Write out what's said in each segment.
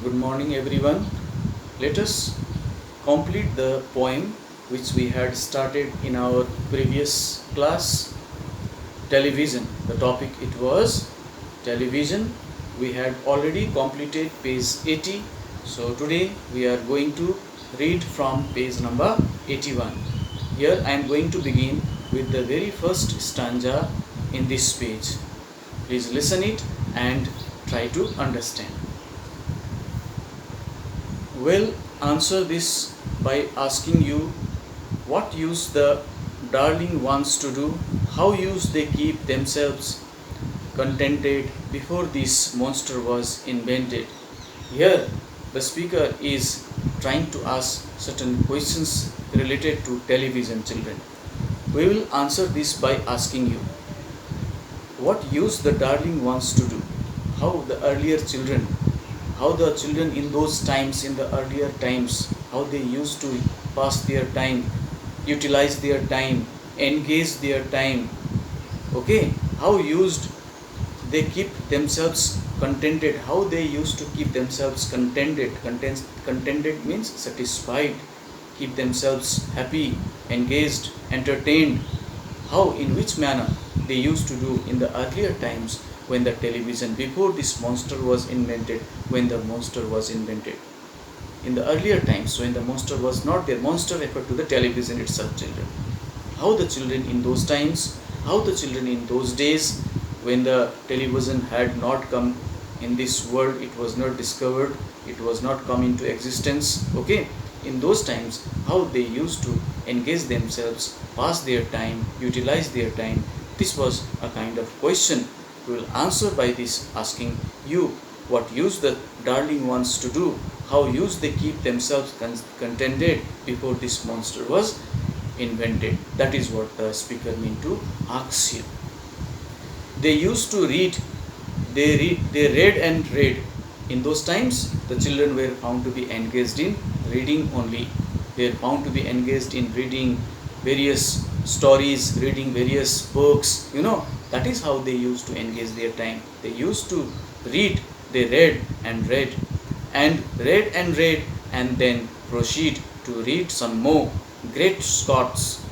Good morning, everyone. Let us complete the poem which we had started in our previous class, television. The topic it was television. We had already completed page 80. So today we are going to read from page number 81. Here I am going to begin with the very first stanza in this page. Please listen it and try to understand. Will answer this by asking you what use the darling ones to do, how use they keep themselves contented before this monster was invented. Here the speaker is trying to ask certain questions related to television, children. We will answer this by asking you what use the darling ones to do, how the earlier children, how the children in those times, in the earlier times, how they used to pass their time, utilize their time, engage their time. Okay, how used they keep themselves contented, how they used to keep themselves contented. Contented means satisfied, keep themselves happy, engaged, entertained. How, in which manner they used to do in the earlier times when the television, before this monster was invented, when the monster was invented. In the earlier times when the monster was not there, monster referred to the television itself, children. How the children in those times, how the children in those days when the television had not come in this world, it was not discovered, it was not come into existence. Okay, in those times how they used to engage themselves, pass their time, utilize their time. This was a kind of question. We will answer by this, asking you what use the darling ones to do, how use they keep themselves contented before this monster was invented. That is what the speaker mean to ask here. They used to read, they read and read. In those times the children were found to be engaged in reading only. They were found to be engaged in reading various stories, reading various books. That is how they used to engage their time. They used to read, they read and read, and read and read, and then proceed to read some more. Great Scots,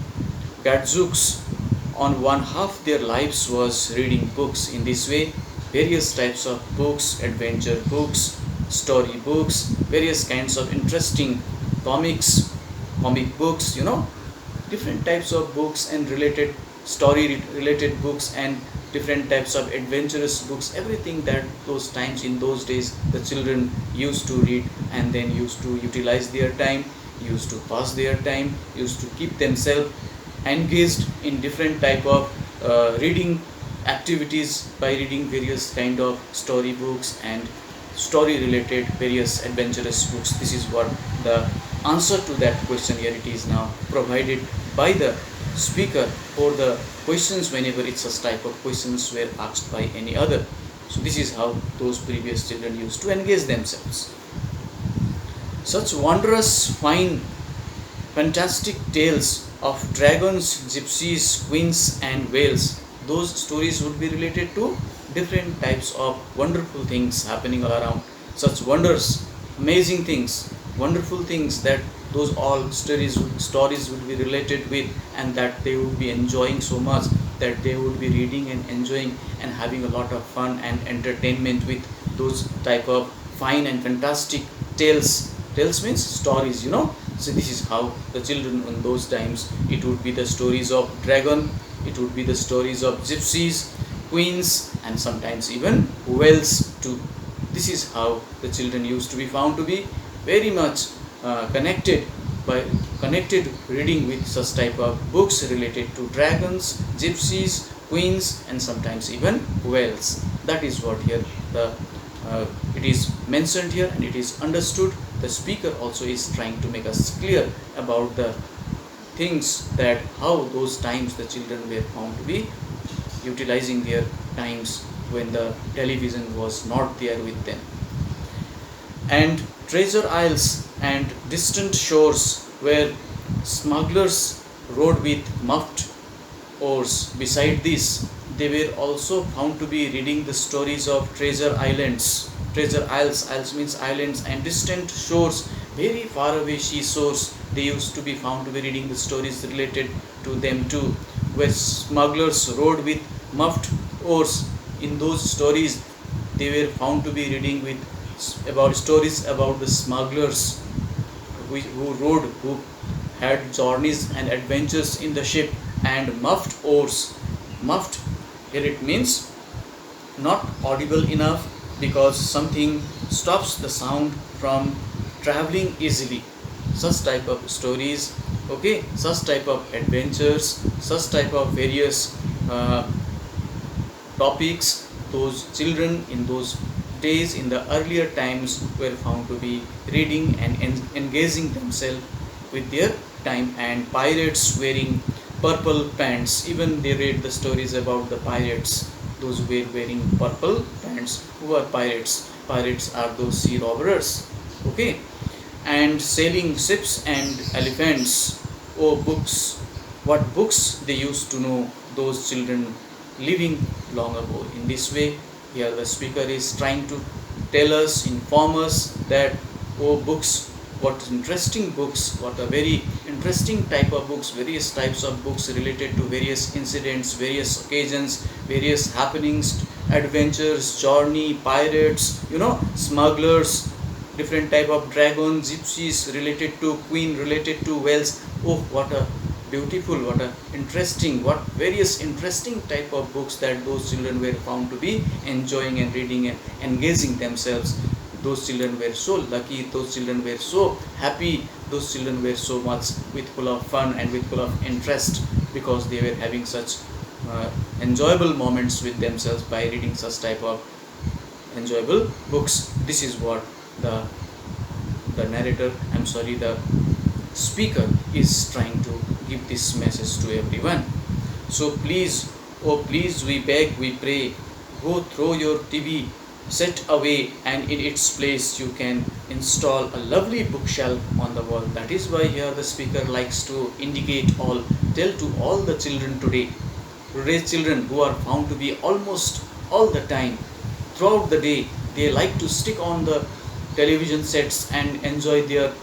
Gadzooks, on one half their lives was reading books. In this way, various types of books, adventure books, story books, various kinds of interesting comic books, different types of books and related story related books and different types of adventurous books, everything that those times, in those days, the children used to read and then used to utilize their time, used to pass their time, used to keep themselves engaged in different type of reading activities by reading various kind of story books and story related various adventurous books. This is what the answer to that question here it is now provided by the speaker for the questions whenever it's such type of questions were asked by any other. So this is how those previous children used to engage themselves. Such wondrous, fine, fantastic tales of dragons, gypsies, queens and whales. Those stories would be related to different types of wonderful things happening all around. Such wonders, amazing things, wonderful things that those all stories would be related with, and that they would be enjoying so much that they would be reading and enjoying and having a lot of fun and entertainment with those type of fine and fantastic tales. Tales means stories, So this is how the children in those times, it would be the stories of dragon, it would be the stories of gypsies, queens, and sometimes even whales too. This is how the children used to be found to be very much connected reading with such type of books related to dragons, gypsies, queens, and sometimes even whales. That is what here it is mentioned here, and it is understood. The speaker also is trying to make us clear about the things, that how those times the children were found to be utilizing their times when the television was not there with them. And treasure isles and distant shores where smugglers rode with muffled oars. Beside this, they were also found to be reading the stories of treasure islands, treasure isles. Isles means islands and distant shores, very far away seashores. They used to be found to be reading the stories related to them too, where smugglers rode with muffled oars. In those stories, they were found to be reading with about stories about the smugglers who rode, who had journeys and adventures in the ship, and muffled oars. Muffled, here it means not audible enough because something stops the sound from traveling easily. Such type of stories, okay, such type of adventures, such type of various topics, those children in those days, in the earlier times, were found to be reading and engaging themselves with their time. And pirates wearing purple pants, even they read the stories about the pirates, those were wearing purple pants. Who are pirates? Pirates are those sea robbers, okay. And sailing ships and elephants. Oh, books, what books they used to know, those children living long ago. In this way, here the speaker is trying to tell us, inform us that, oh, books, what interesting books, what a very interesting type of books, various types of books related to various incidents, various occasions, various happenings, adventures, journey, pirates, smugglers, different type of dragons, gypsies, related to queen, related to whales. Oh, what a beautiful, what a interesting, what various interesting type of books that those children were found to be enjoying and reading and engaging themselves. Those children were so lucky, those children were so happy, those children were so much with full of fun and with full of interest, because they were having such enjoyable moments with themselves by reading such type of enjoyable books. This is what the narrator, the speaker is trying to give this message to everyone. So please, oh please, we beg, we pray, go throw your TV set away, and in its place you can install a lovely bookshelf on the wall. That is why here the speaker likes to indicate all, tell to all the children today's children who are found to be almost all the time, throughout the day, they like to stick on the television sets and enjoy their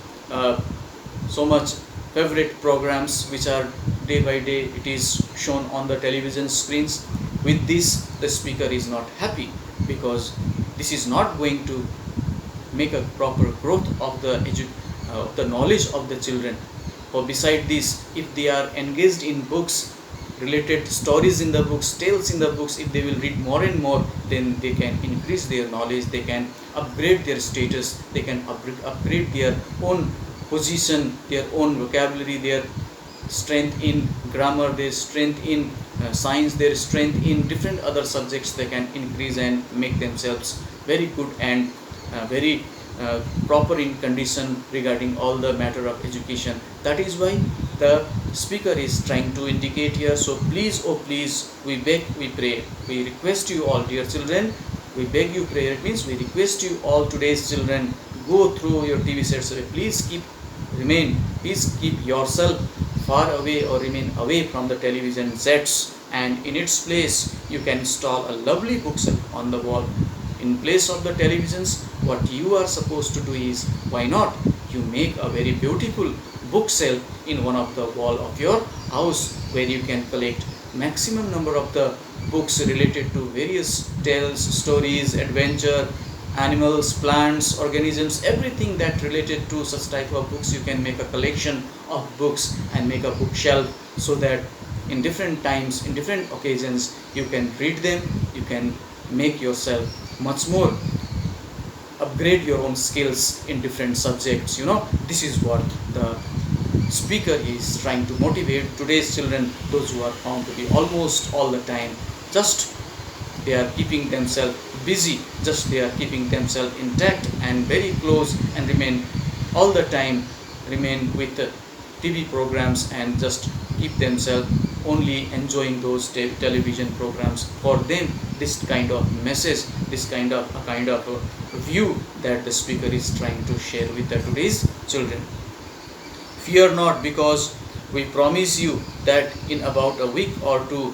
so much favorite programs which are day by day it is shown on the television screens. With this, the speaker is not happy, because this is not going to make a proper growth of the knowledge of the children. For beside this, if they are engaged in books, related stories in the books, tales in the books, if they will read more and more, then they can increase their knowledge, they can upgrade their status, they can upgrade their own position, their own vocabulary, their strength in grammar, their strength in science, their strength in different other subjects. They can increase and make themselves very good and very proper in condition regarding all the matter of education. That is why the speaker is trying to indicate here. So please, oh please, we beg, we pray, we request you all, dear children, we beg you, pray, it means we request you all, today's children, go through your TV sets away. Please keep yourself far away or remain away from the television sets, and in its place you can install a lovely bookshelf on the wall. In place of the televisions, what you are supposed to do is, why not you make a very beautiful bookshelf in one of the wall of your house, where you can collect maximum number of the books related to various tales, stories, adventure, animals, plants, organisms, everything that related to such type of books. You can make a collection of books and make a bookshelf, so that in different times, in different occasions, you can read them, you can make yourself much more, upgrade your own skills in different subjects. This is what the speaker is trying to motivate today's children, those who are found to be almost all the time just they are keeping themselves busy, just they are keeping themselves intact and very close, and remain all the time with TV programs, and just keep themselves only enjoying those television programs. For them, this kind of message, this kind of view that the speaker is trying to share with the today's children. Fear not, because we promise you that in about a week or two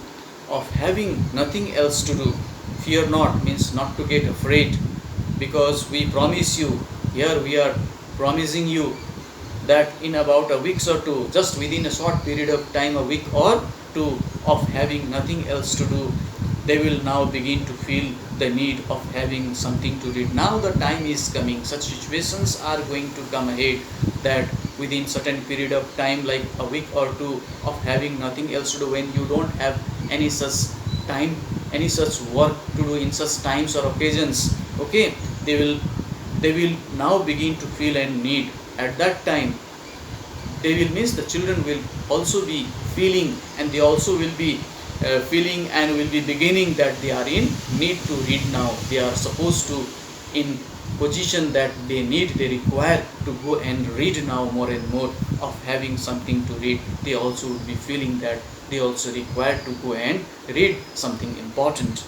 of having nothing else to do, fear not means not to get afraid. because we promise you, here we are promising you that in about a week or two, just within a short period of time, a week or two of having nothing else to do, they will now begin to feel the need of having something to read. Now the time is coming, such situations are going to come ahead, that within certain period of time, like a week or two of having nothing else to do, when you don't have any such time, any such work to do in such times or occasions, okay, they will now begin to feel a need. At that time, they will means the children will also be feeling, and they also will be feeling and will be beginning that they are in need to read now. They are supposed to in position that they require to go and read now more and more of having something to read. They also will be feeling that they also require to go and read something important.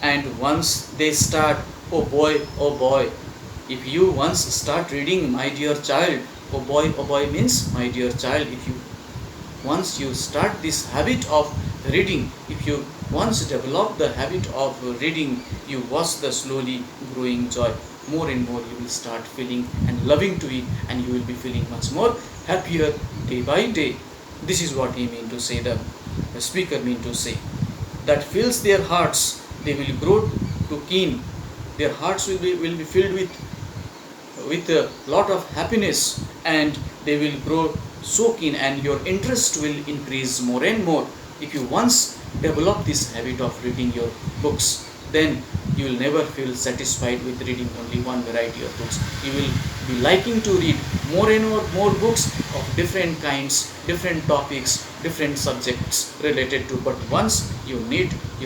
And once they start, oh boy, if you once start reading, my dear child, oh boy means my dear child, if you once you start this habit of reading, if you once develop the habit of reading, you watch the slowly growing joy. More and more you will start feeling and loving to it, and you will be feeling much more happier day by day. This is what he mean to say, the speaker mean to say, that fills their hearts. They will grow to keen. Their hearts will be filled with a lot of happiness, and they will grow so keen, and your interest will increase more and more. If you once develop this habit of reading your books, then you will never feel satisfied with reading only one variety of books. You will be liking to read more and more books of different kinds, different topics, different subjects related to. But once you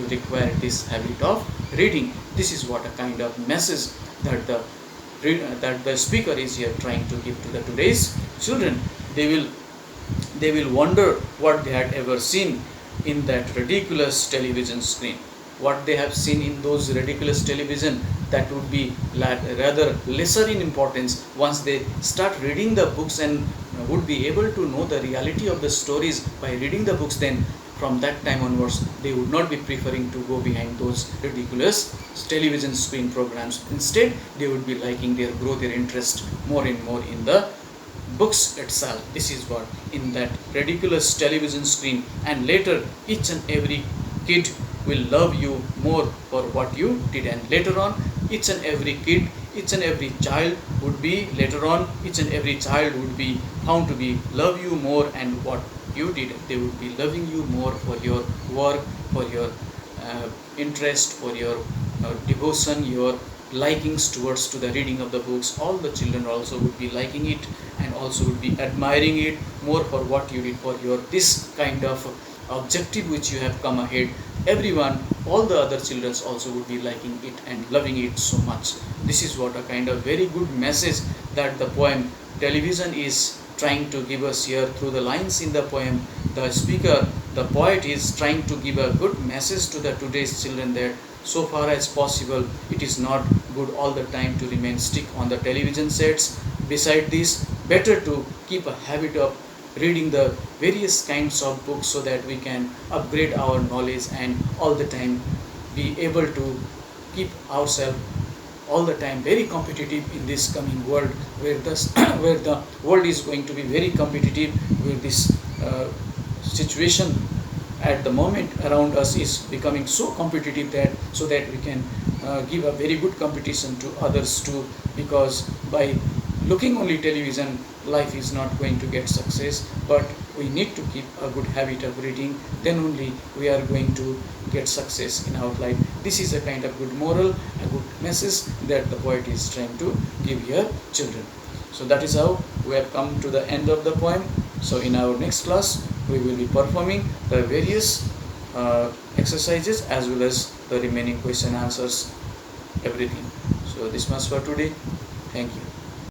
require this habit of reading. This is what a kind of message that the speaker is here trying to give to the today's children. They will wonder what they had ever seen in that ridiculous television screen. What they have seen in those ridiculous television, that would be rather lesser in importance. Once they start reading the books and would be able to know the reality of the stories by reading the books, then from that time onwards they would not be preferring to go behind those ridiculous television screen programs. Instead, they would be liking grow their interest more and more in the books itself. This is what in that ridiculous television screen, and later each and every kid will love you more for what you did, and later on each and every kid, each and every child would be found to be love you more, and what you did, they would be loving you more for your work, for your interest, for your devotion, your likings towards to the reading of the books. All the children also would be liking it, and also would be admiring it more for what you did, for your this kind of objective which you have come ahead. Everyone, all the other children also would be liking it and loving it so much. This is what a kind of very good message that the poem Television is trying to give us here through the lines in the poem. The speaker, the poet, is trying to give a good message to the today's children, that so far as possible it is not good all the time to remain stick on the television sets. Beside this, better to keep a habit of reading the various kinds of books, so that we can upgrade our knowledge and all the time be able to keep ourselves all the time very competitive in this coming world, where the world is going to be very competitive, where this situation at the moment around us is becoming so competitive, that so that we can give a very good competition to others too, because by looking only television, life is not going to get success. But we need to keep a good habit of reading, then only we are going to get success in our life. This is a kind of good moral, a good message that the poet is trying to give here children. So that is how we have come to the end of the poem. So in our next class, we will be performing the various exercises as well as the remaining question answers, everything. So this much for today. Thank you.